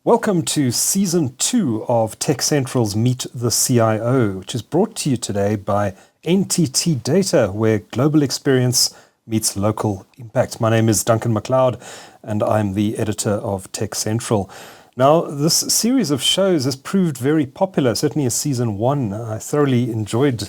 Welcome to Season 2 of TechCentral's Meet the CIO, which is brought to you today by NTT DATA, where global experience meets local impact. My name is Duncan McLeod, and I'm the editor of TechCentral. Now, this series of shows has proved very popular, certainly as Season 1. I thoroughly enjoyed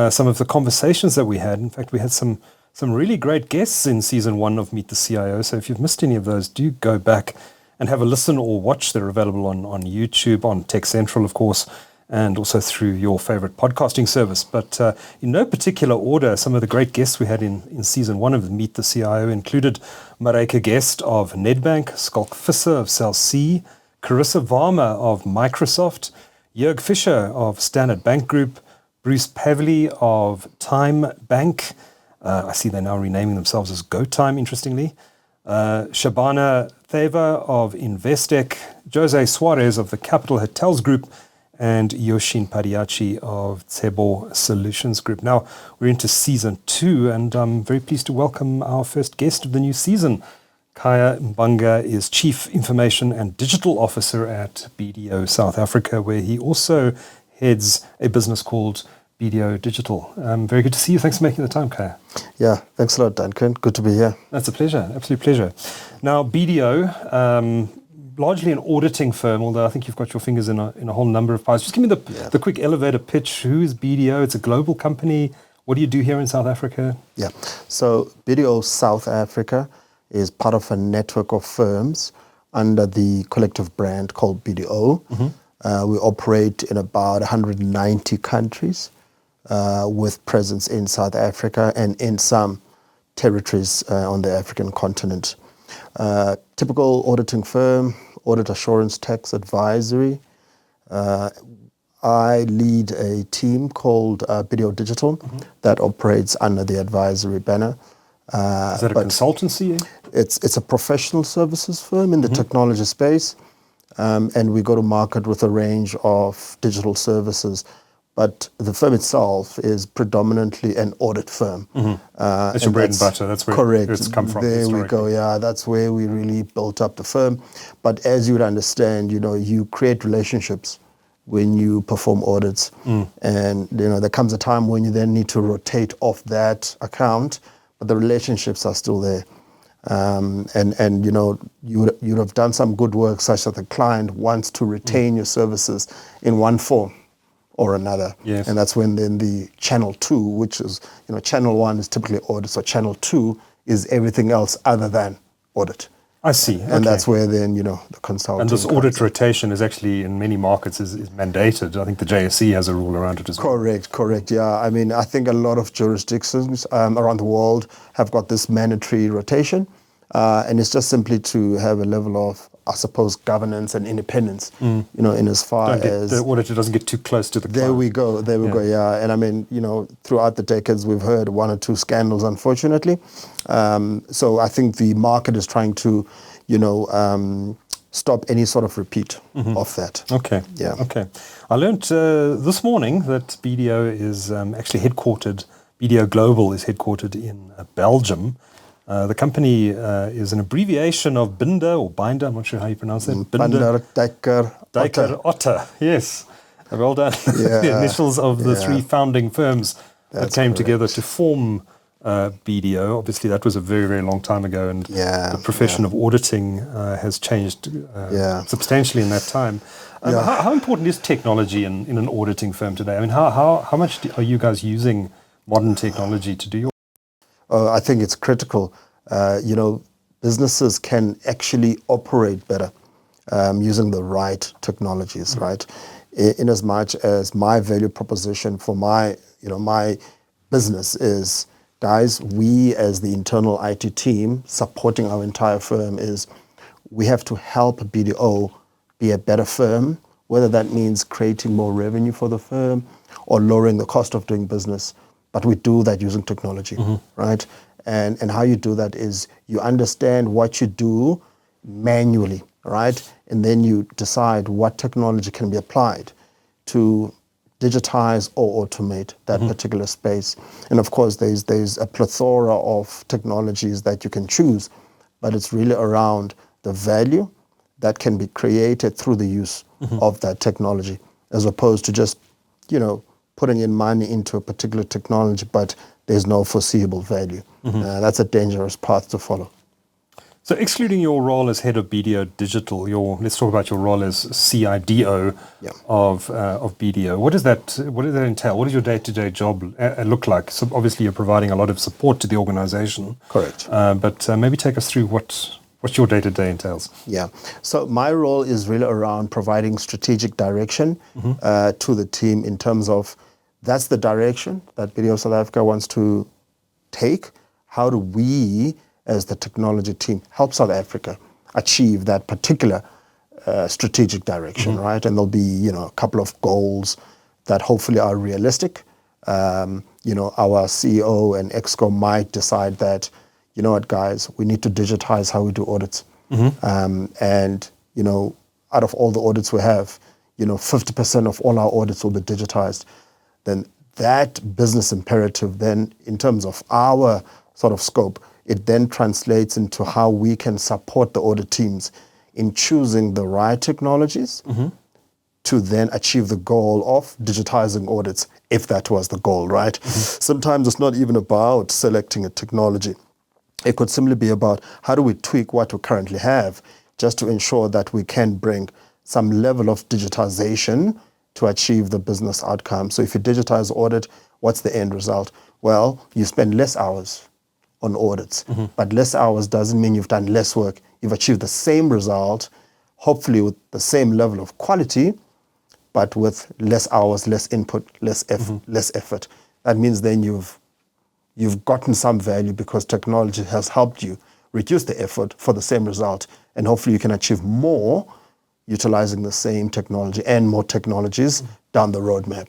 some of the conversations that we had. In fact, we had some really great guests in Season 1 of Meet the CIO, so if you've missed any of those, do go back and have a listen or watch. They're available on YouTube, on TechCentral, of course, and also through your favorite podcasting service. But in no particular order, some of the great guests we had in Season 1 of Meet the CIO included Mareike Guest of Nedbank, Skalk Visser of Cell C, Carissa Varma of Microsoft, Jörg Fischer of Standard Bank Group, Bruce Pavley of Time Bank. I see they're now renaming themselves as GoTime, interestingly. Shabana Theva of Investec, Jose Suarez of the Capital Hotels Group, and Yoshin Padiachi of Tsebo Solutions Group. Now, we're into Season 2, and I'm very pleased to welcome our first guest of the new season. Khaya Mbanga is Chief Information and Digital Officer at BDO South Africa, where he also heads a business called BDO Digital. Very good to see you. Thanks for making the time, Khaya. Yeah, thanks a lot, Duncan. Good to be here. That's a pleasure, absolute pleasure. Now, BDO, largely an auditing firm, although I think you've got your fingers in a whole number of pies. Just give me the quick elevator pitch. Who is BDO? It's a global company. What do you do here in South Africa? Yeah, so BDO South Africa is part of a network of firms under the collective brand called BDO. Mm-hmm. We operate in about 190 countries. With presence in South Africa and in some territories on the African continent. Typical auditing firm, audit assurance, tax advisory. I lead a team called BDO Digital that operates under the advisory banner. Is that a consultancy? It's a professional services firm in the technology space, and we go to market with a range of digital services. But the firm itself is predominantly an audit firm. That's your bread and butter. That's where correct. It's come from. There we go. Yeah, that's where we really built up the firm. But as you would understand, you create relationships when you perform audits, and there comes a time when you then need to rotate off that account, but the relationships are still there. And you would have done some good work such that the client wants to retain your services in one form or another. Yes. And that's when then the channel 2, which is, channel 1 is typically audit, so channel 2 is everything else other than audit. I see. And that's where then, the consulting. And this audit rotation is actually in many markets is mandated. I think the JSE has a rule around it as well. Correct. Yeah. I mean, I think a lot of jurisdictions around the world have got this mandatory rotation. And it's just simply to have a level of, I suppose, governance and independence, in as far as the auditor doesn't get too close to the client. There we go. Yeah. And I mean, throughout the decades, we've heard one or two scandals, unfortunately. So I think the market is trying to, stop any sort of repeat of that. Okay. Yeah. Okay. I learned this morning that BDO is actually headquartered. BDO Global is headquartered in Belgium. The company is an abbreviation of Binder or Binder, I'm not sure how you pronounce that. Binder, Dijker, Otte. Yes. Well done. Yeah. The initials of the three founding firms that came together to form BDO. Obviously, that was a very, very long time ago, and the profession of auditing has changed substantially in that time. How important is technology in an auditing firm today? I mean, how much are you guys using modern technology to do your I think it's critical. Businesses can actually operate better using the right technologies, right? In as much as my value proposition for my business is, guys, we as the internal IT team supporting our entire firm is we have to help BDO be a better firm, whether that means creating more revenue for the firm or lowering the cost of doing business. But we do that using technology, right? And how you do that is you understand what you do manually, right? And then you decide what technology can be applied to digitize or automate that particular space. And of course, there's a plethora of technologies that you can choose, but it's really around the value that can be created through the use of that technology, as opposed to just, putting in money into a particular technology, but there's no foreseeable value. That's a dangerous path to follow. So excluding your role as head of BDO Digital, let's talk about your role as CIDO of BDO. What does that entail? What does your day-to-day job look like? So obviously you're providing a lot of support to the organization. Correct. But maybe take us through what your day-to-day entails. Yeah. So my role is really around providing strategic direction to the team in terms of that's the direction that BDO South Africa wants to take. How do we, as the technology team, help South Africa achieve that particular strategic direction, right? And there'll be, a couple of goals that hopefully are realistic. Our CEO and ExCo might decide that, you know what, guys, we need to digitize how we do audits. And, out of all the audits we have, 50% of all our audits will be digitized. Then that business imperative then, in terms of our sort of scope, it then translates into how we can support the audit teams in choosing the right technologies to then achieve the goal of digitizing audits, if that was the goal, right? Sometimes it's not even about selecting a technology. It could simply be about how do we tweak what we currently have just to ensure that we can bring some level of digitization to achieve the business outcome. So if you digitize audit, what's the end result? Well, you spend less hours on audits, but less hours doesn't mean you've done less work. You've achieved the same result, hopefully with the same level of quality, but with less hours, less input, less effort. That means then you've gotten some value because technology has helped you reduce the effort for the same result, and hopefully you can achieve more utilizing the same technology and more technologies down the roadmap.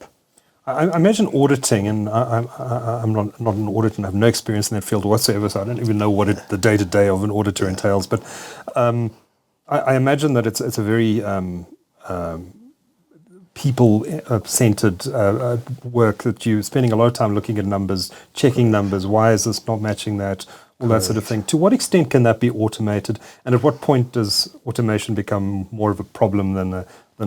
I imagine auditing, and I'm not an auditor and I have no experience in that field whatsoever, so I don't even know what the day-to-day of an auditor entails, but I imagine that it's a very people-centered work, that you're spending a lot of time looking at numbers, checking numbers, why is this not matching that, all that sort of thing. To what extent can that be automated, and at what point does automation become more of a problem than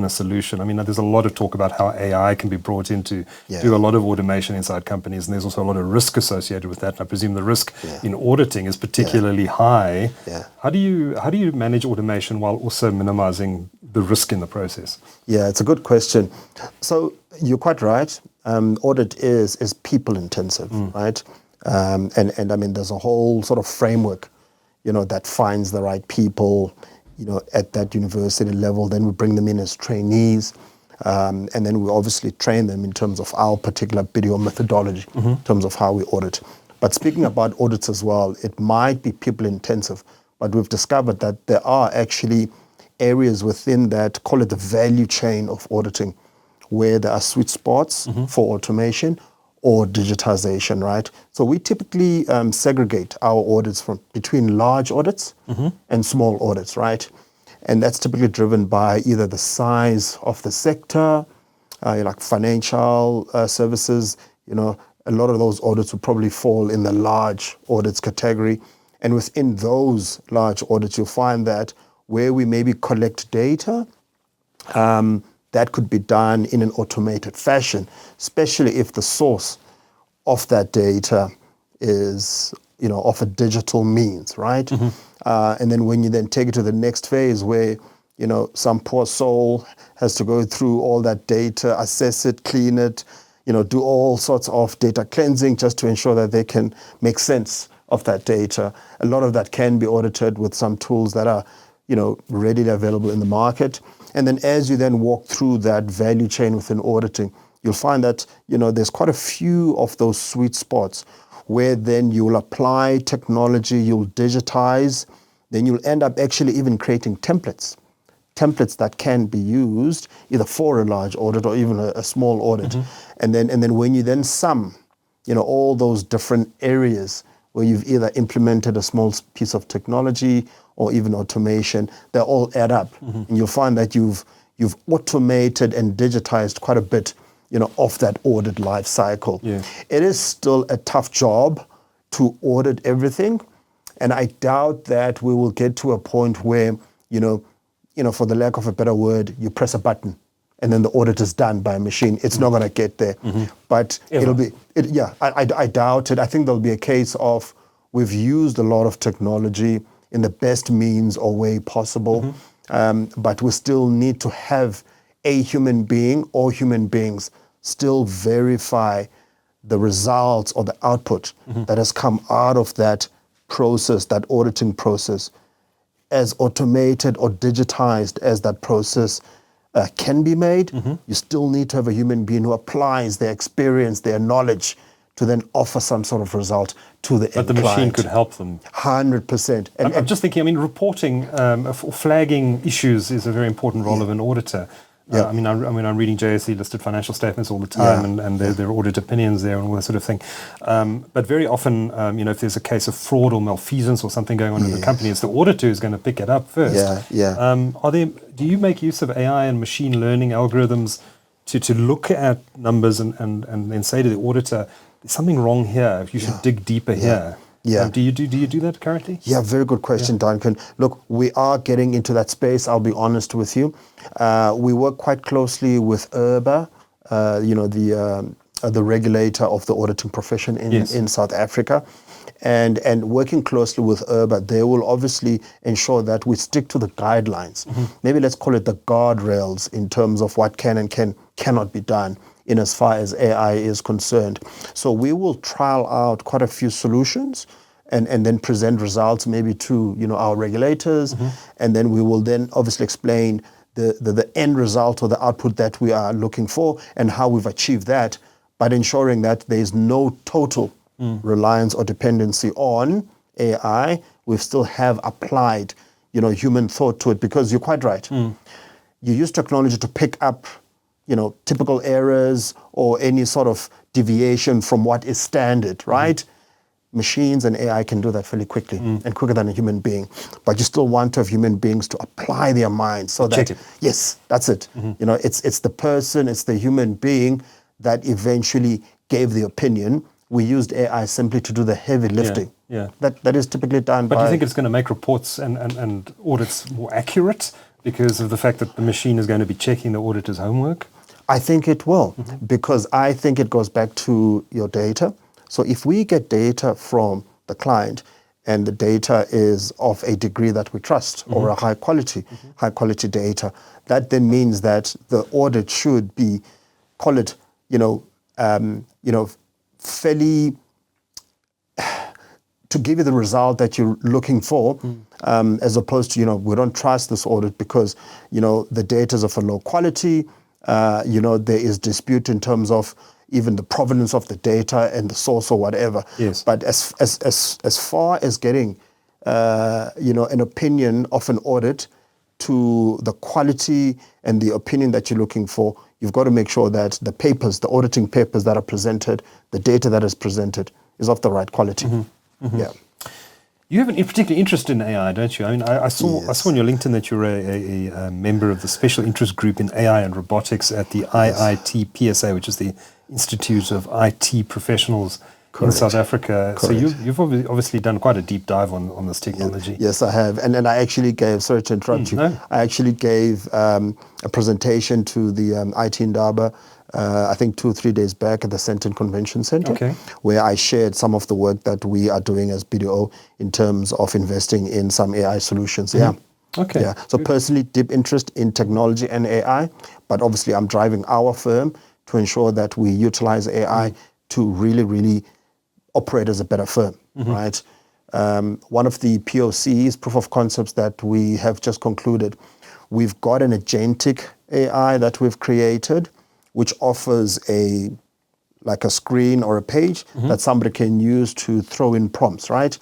a solution? I mean, there's a lot of talk about how AI can be brought in to do a lot of automation inside companies, and there's also a lot of risk associated with that. And I presume the risk in auditing is particularly high. How do you manage automation while also minimizing the risk in the process? Yeah, it's a good question. So you're quite right. Audit is people intensive, right? And I mean, there's a whole sort of framework, that finds the right people, at that university level. Then we bring them in as trainees, and then we obviously train them in terms of our particular BDO methodology, in terms of how we audit. But speaking about audits as well, it might be people intensive, but we've discovered that there are actually areas within that, call it the value chain of auditing, where there are sweet spots for automation or digitization, right? So we typically segregate our audits between large audits and small audits, right? And that's typically driven by either the size of the sector, like financial services, a lot of those audits will probably fall in the large audits category. And within those large audits, you'll find that where we maybe collect data, that could be done in an automated fashion, especially if the source of that data is, of a digital means, right? And then when you then take it to the next phase where, some poor soul has to go through all that data, assess it, clean it, do all sorts of data cleansing just to ensure that they can make sense of that data. A lot of that can be audited with some tools that are, readily available in the market. And then as you then walk through that value chain within auditing, you'll find that, there's quite a few of those sweet spots where then you'll apply technology, you'll digitize, then you'll end up actually even creating templates that can be used either for a large audit or even a small audit. And then when you then sum, all those different areas where you've either implemented a small piece of technology or even automation, they all add up. And you'll find that you've automated and digitized quite a bit, of that audit life cycle. It is still a tough job to audit everything. And I doubt that we will get to a point where, for the lack of a better word, you press a button and then the audit is done by a machine. It's not going to get there. But I doubt it. I think there'll be a case of we've used a lot of technology in the best means or way possible, but we still need to have a human being or human beings still verify the results or the output that has come out of that process, that auditing process, as automated or digitized as that process can be made. You still need to have a human being who applies their experience, their knowledge, to then offer some sort of result to the end client. But the machine could help them. 100%. And I'm just thinking, reporting or flagging issues is a very important role of an auditor. I'm reading JSE listed financial statements all the time, and there are audit opinions there and all that sort of thing. But very often, if there's a case of fraud or malfeasance or something going on in the company, it's the auditor who's going to pick it up first. Do you make use of AI and machine learning algorithms to look at numbers and then say to the auditor, there's something wrong here, you should dig deeper here? Do you do that currently? Yeah, very good question, Duncan. Look, we are getting into that space, I'll be honest with you. We work quite closely with IRBA, the regulator of the auditing profession in South Africa. And working closely with IRBA, they will obviously ensure that we stick to the guidelines. Maybe let's call it the guardrails in terms of what can and cannot be done in as far as AI is concerned. So we will trial out quite a few solutions and then present results maybe to our regulators, and then we will then obviously explain the end result or the output that we are looking for and how we've achieved that, but ensuring that there is no total reliance or dependency on AI. We still have applied human thought to it, because you're quite right. You use technology to pick up typical errors or any sort of deviation from what is standard, right? Machines and AI can do that fairly quickly and quicker than a human being. But you still want to have human beings to apply their minds so that, yes, that's it. It's the person, it's the human being that eventually gave the opinion. We used AI simply to do the heavy lifting. That is typically done by... But do you think it's going to make reports and audits more accurate because of the fact that the machine is going to be checking the auditor's homework? I think it will, because I think it goes back to your data. So if we get data from the client and the data is of a degree that we trust or a high quality data, that then means that the audit should be, call it, fairly, to give you the result that you're looking for, as opposed to, we don't trust this audit because, the data is of a low quality. There is dispute in terms of even the provenance of the data and the source or whatever. Yes. But as far as getting, an opinion of an audit to the quality and the opinion that you're looking for, you've got to make sure that the papers, the auditing papers that are presented, the data that is presented is of the right quality. Yeah. You have a particular interest in AI, don't you? I mean, I saw on your LinkedIn that you're a member of the special interest group in AI and robotics at the IIT-PSA, which is the Institute of IT Professionals in South Africa. Correct. So you've obviously done quite a deep dive on this technology. Yes, I have. And I actually gave, sorry to interrupt you, no. I actually gave a presentation to the IT Indaba, I think 2 or 3 days back at the Sandton Convention Center, where I shared some of the work that we are doing as BDO in terms of investing in some AI solutions. Okay. So personally, deep interest in technology and AI, but obviously I'm driving our firm to ensure that we utilize AI to really, really operate as a better firm, right? One of the POCs, proof of concepts that we have just concluded, we've got an agentic AI that we've created, which offers a screen or a page that somebody can use to throw in prompts, right?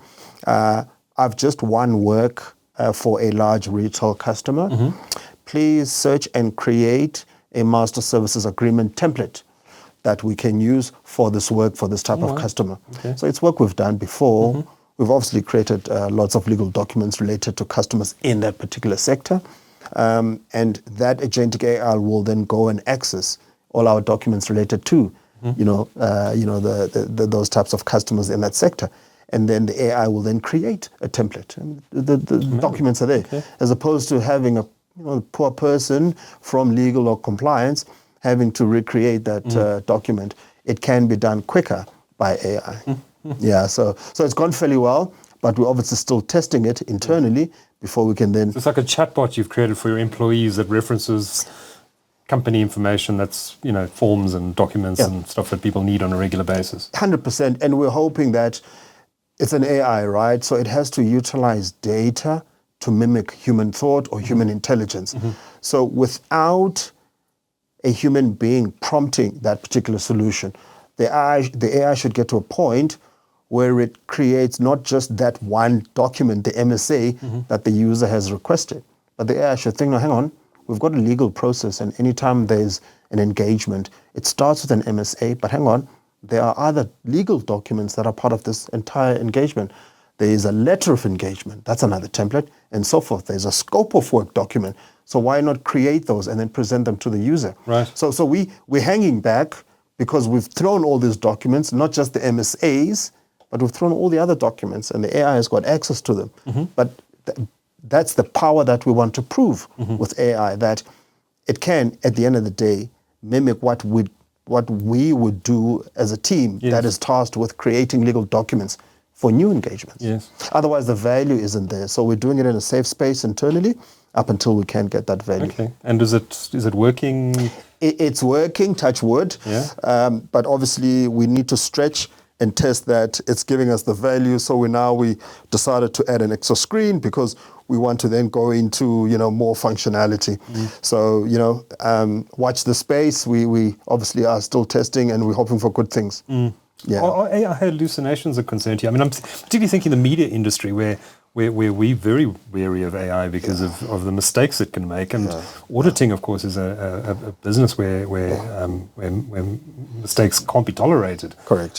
I've just won work for a large retail customer. Please search and create a master services agreement template that we can use for this work for this type of customer. So it's work we've done before. We've obviously created lots of legal documents related to customers in that particular sector. And that agentic AI will then go and access all our documents related to, those types of customers in that sector. And then the AI will then create a template. And the documents are there, as opposed to having the poor person from legal or compliance having to recreate that document. It can be done quicker by AI. Yeah, so it's gone fairly well, but we're obviously still testing it internally before we can then... So it's like a chatbot you've created for your employees that references company information, that's, forms and documents and stuff that people need on a regular basis. 100%. And we're hoping that it's an AI, right? So it has to utilize data to mimic human thought or human intelligence. So without a human being prompting that particular solution, the AI should get to a point where it creates not just that one document, the MSA, that the user has requested, but the AI should think, no, hang on, we've got a legal process, and anytime there's an engagement, it starts with an MSA, but hang on, there are other legal documents that are part of this entire engagement. There is a letter of engagement, that's another template, and so forth. There's a scope of work document. So why not create those and then present them to the user? Right. So we're hanging back because we've thrown all these documents, not just the MSAs, but we've thrown all the other documents, and the AI has got access to them. But that's the power that we want to prove with AI, that it can, at the end of the day, mimic what we would do as a team that is tasked with creating legal documents for new engagements. Yes. Otherwise, the value isn't there. So we're doing it in a safe space internally up until we can get that value. Okay. And is it working? It's working, touch wood. Yeah. But obviously, we need to stretch and test that it's giving us the value. So we decided to add an extra screen because we want to then go into more functionality. So watch the space. We obviously are still testing, and we're hoping for good things. Yeah. Are AI hallucinations a concern to you? I mean, I'm particularly thinking the media industry where we're very wary of AI because of the mistakes it can make, and auditing, of course, is a business where mistakes can't be tolerated. Correct.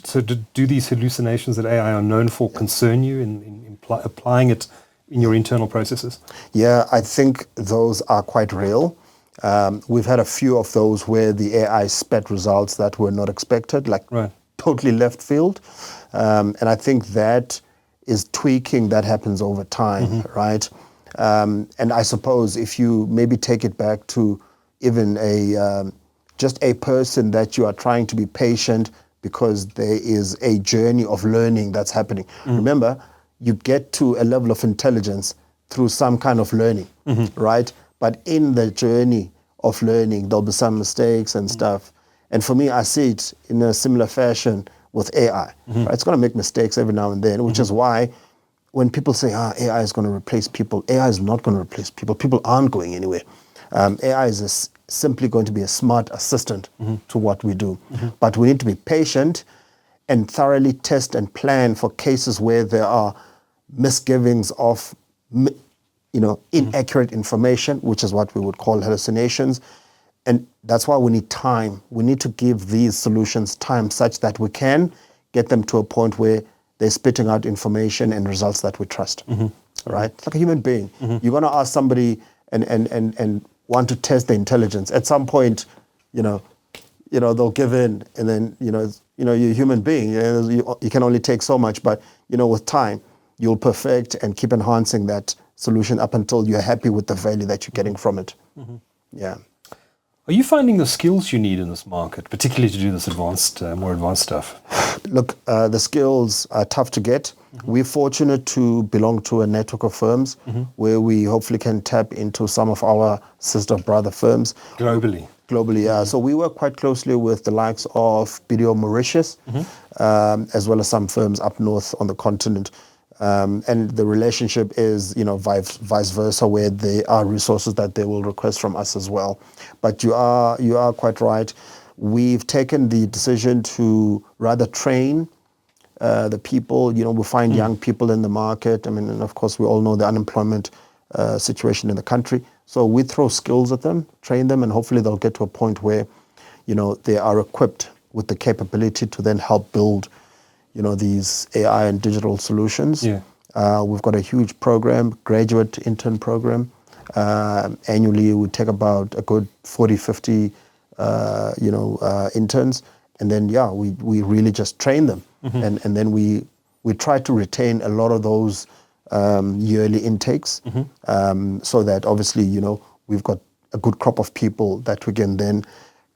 So do these hallucinations that AI are known for concern you in applying it in your internal processes? Yeah, I think those are quite real. We've had a few of those where the AI spat results that were not expected, like totally left field. And I think that is tweaking that happens over time, right? And I suppose if you maybe take it back to even just a person that you are trying to be patient because there is a journey of learning that's happening. Remember, you get to a level of intelligence through some kind of learning, right? But in the journey of learning, there'll be some mistakes and stuff. And for me, I see it in a similar fashion with AI. Right? It's going to make mistakes every now and then, which is why when people say, AI is going to replace people, AI is not going to replace people. People aren't going anywhere. AI is simply going to be a smart assistant to what we do. But we need to be patient and thoroughly test and plan for cases where there are misgivings of inaccurate information, which is what we would call hallucinations. And that's why we need time. We need to give these solutions time such that we can get them to a point where they're spitting out information and results that we trust. Right? It's like a human being. You're going to ask somebody and want to test the intelligence. At some point, they'll give in, and then you're a human being. You can only take so much, but with time, you'll perfect and keep enhancing that solution up until you're happy with the value that you're getting from it. Yeah. Are you finding the skills you need in this market, particularly to do this more advanced stuff? Look, the skills are tough to get. We're fortunate to belong to a network of firms where we hopefully can tap into some of our sister brother firms. Globally, yeah. So we work quite closely with the likes of BDO Mauritius, as well as some firms up north on the continent. And the relationship is, vice versa, where there are resources that they will request from us as well. But you are quite right. We've taken the decision to rather train the people. We find young people in the market. I mean, and of course, we all know the unemployment situation in the country. So we throw skills at them, train them, and hopefully they'll get to a point where, they are equipped with the capability to then help build these AI and digital solutions. Yeah. We've got a huge program, graduate intern program. Annually, we take about a good 40, 50, interns. And then, we really just train them. And then we try to retain a lot of those yearly intakes, so that obviously, we've got a good crop of people that we can then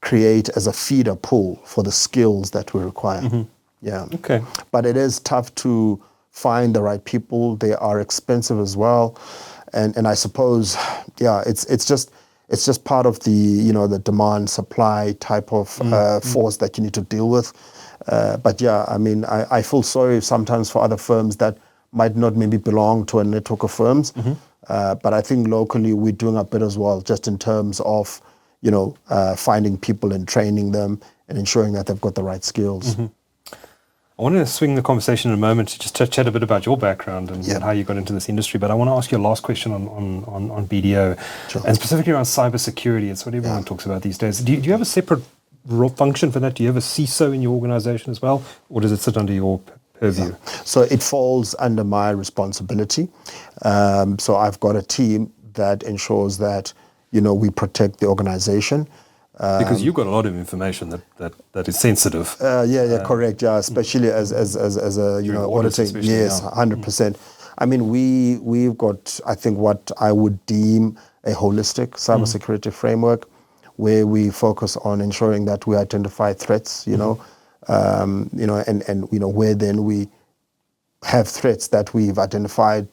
create as a feeder pool for the skills that we require. Yeah. Okay. But it is tough to find the right people. They are expensive as well. And I suppose, it's just part of the, the demand supply type of force that you need to deal with. But yeah, I mean, I feel sorry sometimes for other firms that might not maybe belong to a network of firms. But I think locally we're doing a bit as well, just in terms of, finding people and training them and ensuring that they've got the right skills. I want to swing the conversation in a moment to just chat a bit about your background and how you got into this industry. But I want to ask you a last question on BDO, and specifically around cybersecurity. It's what everyone talks about these days. Do you have a separate function for that? Do you have a CISO in your organization as well, or does it sit under your purview? So it falls under my responsibility. So I've got a team that ensures that, we protect the organization. Because you've got a lot of information that is sensitive. Correct. Yeah, especially as a auditing. Yes, 100%. I mean, we've got, I think, what I would deem a holistic cybersecurity framework, where we focus on ensuring that we identify threats. And where then we have threats that we've identified.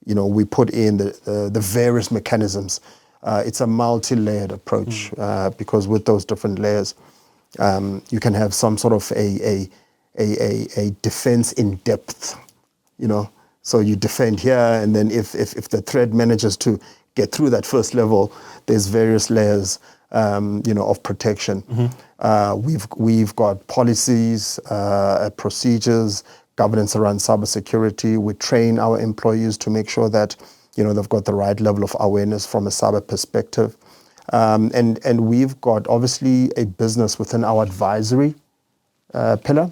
We put in the various mechanisms. It's a multi-layered approach, because with those different layers, you can have some sort of a defense in depth, So you defend here, and then if the threat manages to get through that first level, there's various layers, of protection. We've got policies, procedures, governance around cybersecurity. We train our employees to make sure that they've got the right level of awareness from a cyber perspective. And we've got obviously a business within our advisory pillar.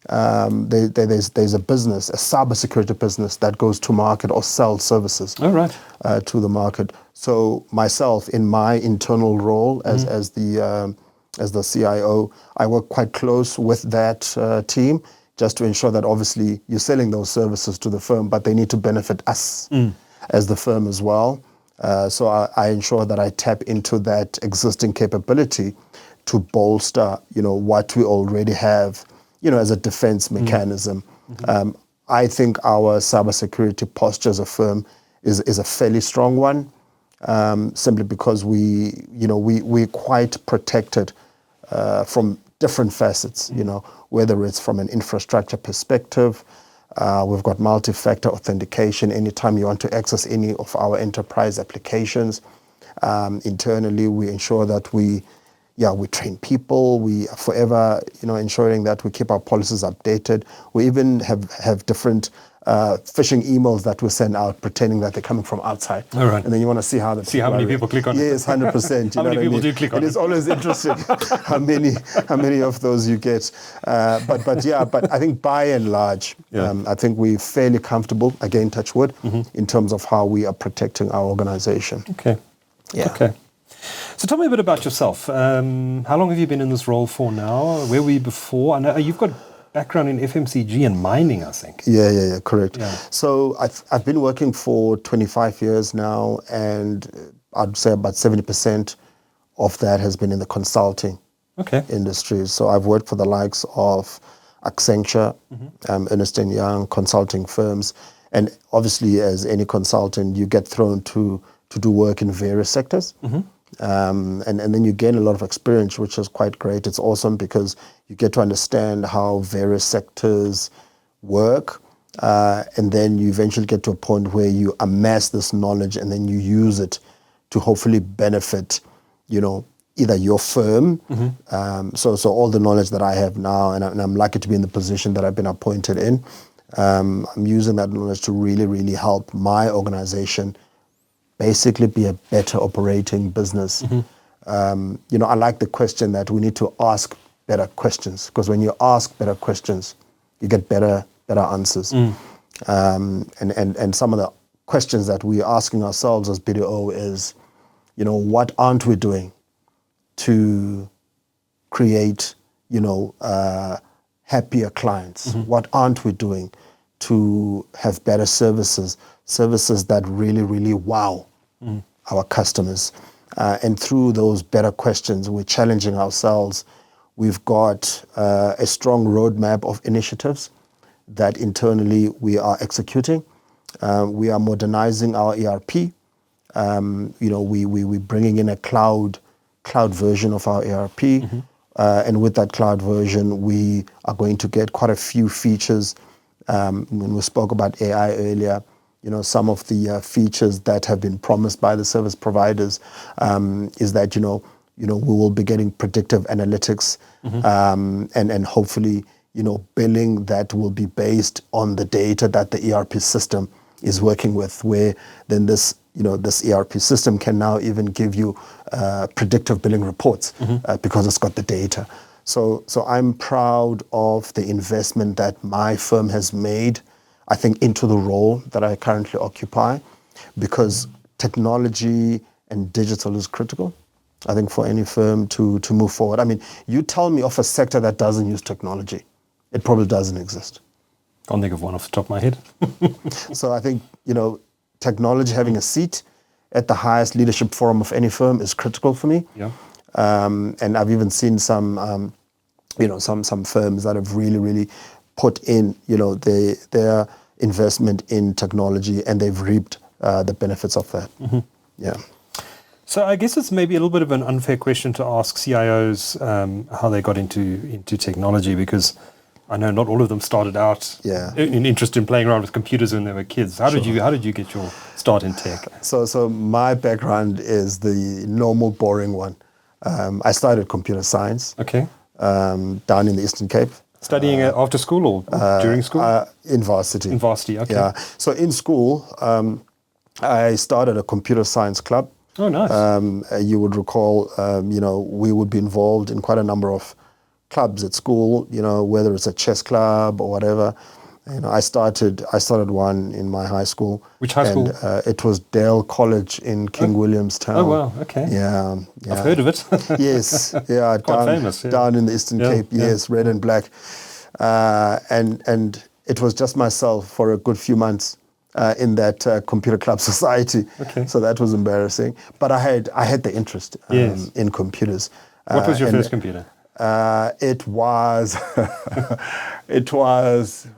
There's a business, a cybersecurity business that goes to market or sells services to the market. So myself, in my internal role as the CIO, I work quite close with that team, just to ensure that obviously you're selling those services to the firm, but they need to benefit us as the firm as well. So I ensure that I tap into that existing capability to bolster, what we already have, as a defense mechanism. I think our cybersecurity posture as a firm is a fairly strong one, simply because we're quite protected from different facets, whether it's from an infrastructure perspective. We've got multi-factor authentication anytime you want to access any of our enterprise applications. Internally, we ensure that we train people. We are forever, ensuring that we keep our policies updated. We even have different phishing emails that we send out pretending that they're coming from outside. All right. And then you want to see how many people click on it. Yes, 100%. How many people do click on it? It is always interesting how many of those you get. But I think by and large, I think we're fairly comfortable, again, touch wood, in terms of how we are protecting our organization. Okay. Yeah. Okay. So tell me a bit about yourself. How long have you been in this role for now? Where were you before? I know you've got background in FMCG and mining, I think. Yeah, correct. Yeah. So I've been working for 25 years now, and I'd say about 70% of that has been in the consulting industry. So I've worked for the likes of Accenture, Ernst & Young, consulting firms. And obviously, as any consultant, you get thrown to do work in various sectors. And then you gain a lot of experience, which is quite great. It's awesome because you get to understand how various sectors work. And then you eventually get to a point where you amass this knowledge and then you use it to hopefully benefit, either your firm. So all the knowledge that I have now, and I'm lucky to be in the position that I've been appointed in, I'm using that knowledge to really, really help my organization basically be a better operating business. I like the question that we need to ask better questions, because when you ask better questions, you get better answers. And some of the questions that we're asking ourselves as BDO is, what aren't we doing to create, happier clients? What aren't we doing to have better services that really, really wow our customers. And through those better questions, we're challenging ourselves. We've got a strong roadmap of initiatives that internally we are executing. We are modernizing our ERP. We're bringing in a cloud version of our ERP. And with that cloud version, we are going to get quite a few features. When we spoke about AI earlier, some of the features that have been promised by the service providers is that, we will be getting predictive analytics and hopefully, billing that will be based on the data that the ERP system is working with, where then this ERP system can now even give you predictive billing reports because it's got the data. So I'm proud of the investment that my firm has made, I think, into the role that I currently occupy, because technology and digital is critical, I think, for any firm to move forward. I mean, you tell me of a sector that doesn't use technology. It probably doesn't exist. Can't think of one off the top of my head. So I think, technology having a seat at the highest leadership forum of any firm is critical for me. Yeah. And I've even seen some firms that have really, really put in, their investment in technology, and they've reaped the benefits of that. Yeah. So I guess it's maybe a little bit of an unfair question to ask CIOs how they got into technology, because I know not all of them started out in interest in playing around with computers when they were kids. How did you get your start in tech? So my background is the normal, boring one. I started computer science. Okay. Down in the Eastern Cape. Studying after school or during school? In varsity. In varsity, okay. Yeah. So in school, I started a computer science club. Oh, nice. You would recall, we would be involved in quite a number of clubs at school, whether it's a chess club or whatever. I started one in my high school. Which high school? It was Dale College in King Williamstown. Oh, wow, okay. Yeah. I've heard of it. Yes, yeah. Quite famous. Yeah. Down in the Eastern Cape, yes, red and black. And it was just myself for a good few months in that computer club society. Okay. So that was embarrassing. But I had the interest in computers. What was your first computer? It was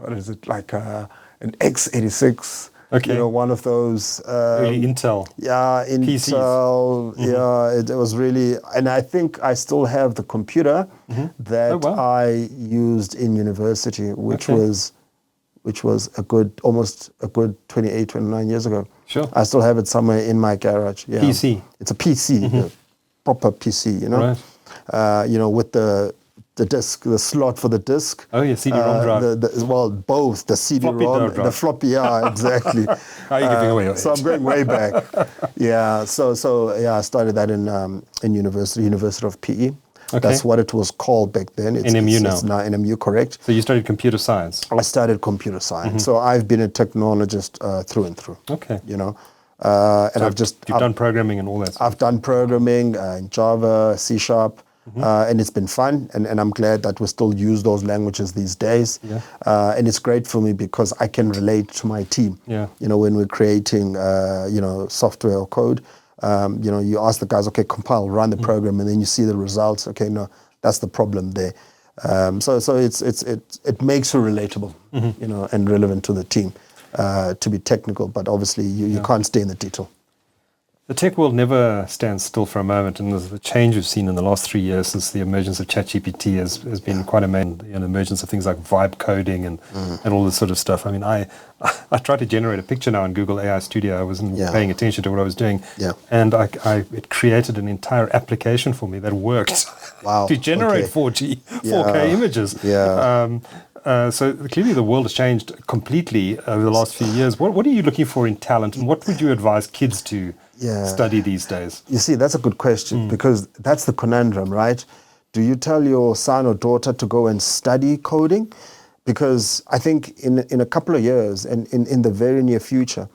what is it, like an x86? Okay. One of those really Intel. Yeah, Intel. PCs. Yeah, it was really, and I think I still have the computer that I used in university, which was almost a good 28, 29 years ago. Sure. I still have it somewhere in my garage. Yeah. PC. It's a PC, a proper PC. Right. With the disc, the slot for the disc. Oh, yeah, CD-ROM drive. Both the CD-ROM, the floppy. Yeah, exactly. How are you giving away your So age? I'm going way back. Yeah. So I started that in University of PE. Okay. That's what it was called back then. NMU now. It's now NMU, correct. So you studied computer science. I studied computer science. So I've been a technologist through and through. Okay. And So you've done programming and all that. I've done programming in Java, C#, and it's been fun. And I'm glad that we still use those languages these days. Yeah. And it's great for me because I can relate to my team. Yeah. When we're creating, software or code, you ask the guys, okay, compile, run the program, and then you see the results. Okay, no, that's the problem there. So it makes you relatable, and relevant to the team. To be technical, but obviously you can't stay in the detail. The tech world never stands still for a moment, and the change we've seen in the last 3 years since the emergence of ChatGPT has been quite amazing. The emergence of things like vibe coding and all this sort of stuff. I mean, I tried to generate a picture now in Google AI Studio. I wasn't paying attention to what I was doing, and it created an entire application for me that worked to generate 4K images. Yeah. So clearly the world has changed completely over the last few years. What are you looking for in talent, and what would you advise kids to study these days? You see, that's a good question because that's the conundrum, right? Do you tell your son or daughter to go and study coding? Because I think in a couple of years and in the very near future,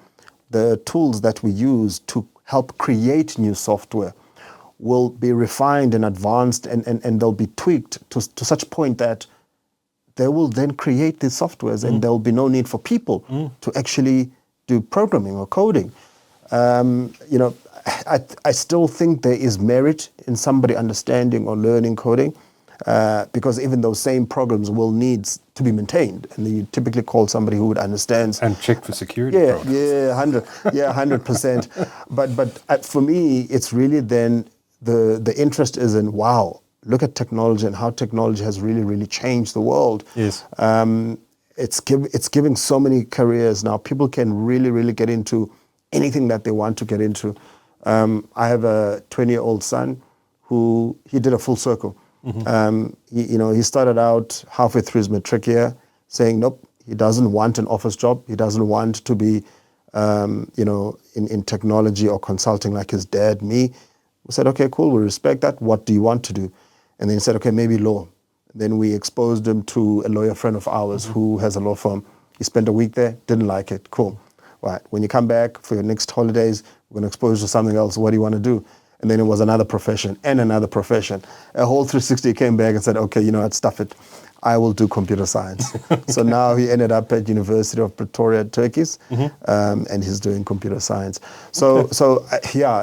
the tools that we use to help create new software will be refined and advanced and they'll be tweaked to such a point that they will then create these softwares, and there will be no need for people to actually do programming or coding. I still think there is merit in somebody understanding or learning coding, because even those same programs will need to be maintained, and then you typically call somebody who would understand and check for security. Yeah, 100%. But for me, it's really then the interest is in, wow, look at technology and how technology has really, really changed the world. Yes. It's giving so many careers now. People can really, really get into anything that they want to get into. I have a 20-year-old son who he did a full circle. He started out halfway through his matric year saying, nope, he doesn't want an office job. He doesn't want to be, in technology or consulting like his dad, me. We said, okay, cool, we respect that. What do you want to do? And then he said, okay, maybe law. Then we exposed him to a lawyer friend of ours who has a law firm. He spent a week there, didn't like it. Cool. Right. When you come back for your next holidays, we're going to expose you to something else. What do you want to do? And then it was another profession and another profession. A whole 360 came back and said, okay, you know what, stuff it. I will do computer science. So now he ended up at University of Pretoria, Turkish, and he's doing computer science. So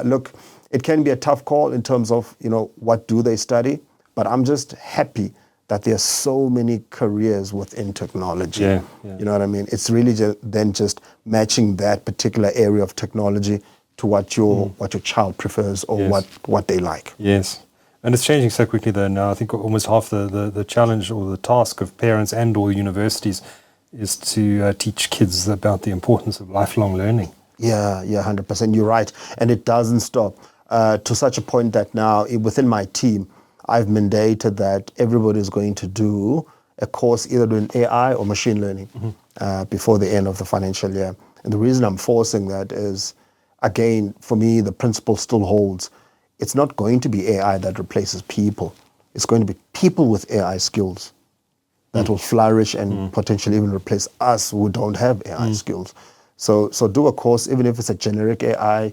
look, it can be a tough call in terms of, what do they study? But I'm just happy that there are so many careers within technology. Yeah. You know what I mean? It's really just matching that particular area of technology to what your child prefers or what they like. Yes. And it's changing so quickly though now. I think almost half the challenge or the task of parents and or universities is to teach kids about the importance of lifelong learning. Yeah, 100%. You're right. And it doesn't stop to such a point that now within my team, I've mandated that everybody is going to do a course either in AI or machine learning before the end of the financial year. And the reason I'm forcing that is, again, for me, the principle still holds. It's not going to be AI that replaces people. It's going to be people with AI skills that will flourish and potentially even replace us who don't have AI skills. So do a course, even if it's a generic AI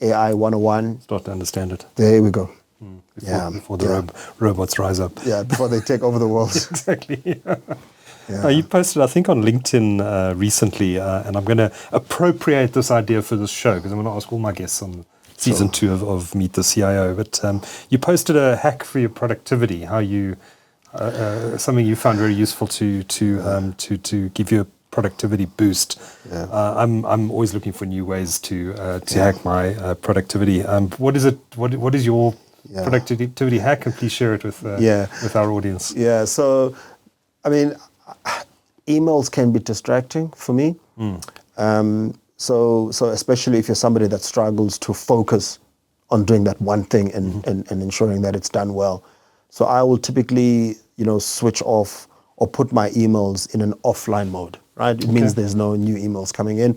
101. Start to understand it. There we go. Before the robots rise up. Yeah, before they take over the world. Exactly. You posted, I think, on LinkedIn recently, and I'm going to appropriate this idea for this show because I'm going to ask all my guests on season 2 of Meet the CIO. But you posted a hack for your productivity, how you something you found very useful to give you a productivity boost. I'm always looking for new ways to hack my productivity. What is it? What is your productivity hack? And please share it with our audience. Yeah. So, I mean, emails can be distracting for me. So especially if you're somebody that struggles to focus on doing that one thing and ensuring that it's done well. So I will typically, switch off or put my emails in an offline mode, right? It means there's no new emails coming in,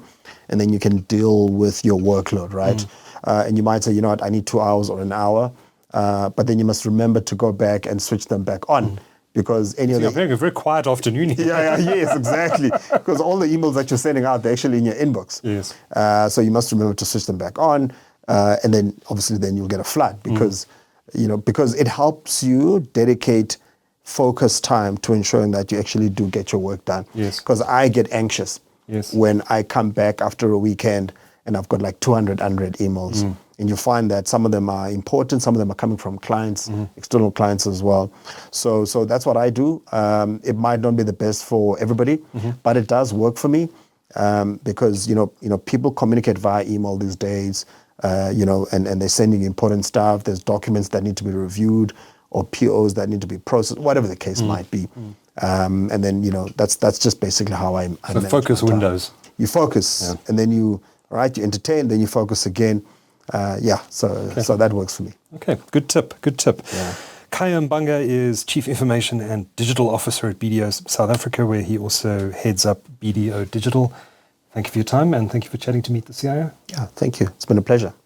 and then you can deal with your workload, right? And you might say, you know what, I need 2 hours or an hour, but then you must remember to go back and switch them back on. Because you're having a very quiet afternoon here. Yes, exactly. Because all the emails that you're sending out, they're actually in your inbox. Yes. So you must remember to switch them back on, and then obviously then you'll get a flood because because it helps you dedicate focus time to ensuring that you actually do get your work done. Yes. Because I get anxious when I come back after a weekend and I've got like 200 emails. And you find that some of them are important, some of them are coming from clients, external clients as well. So that's what I do. It might not be the best for everybody, but it does work for me because people communicate via email these days. And they're sending important stuff. There's documents that need to be reviewed or POs that need to be processed, whatever the case might be. And then that's just basically how I manage focus windows. You focus, and then you entertain, then you focus again. So that works for me. Okay, good tip. Yeah. Khaya Mbanga is Chief Information and Digital Officer at BDO South Africa, where he also heads up BDO Digital. Thank you for your time, and thank you for chatting to Meet the CIO. Yeah, thank you. It's been a pleasure.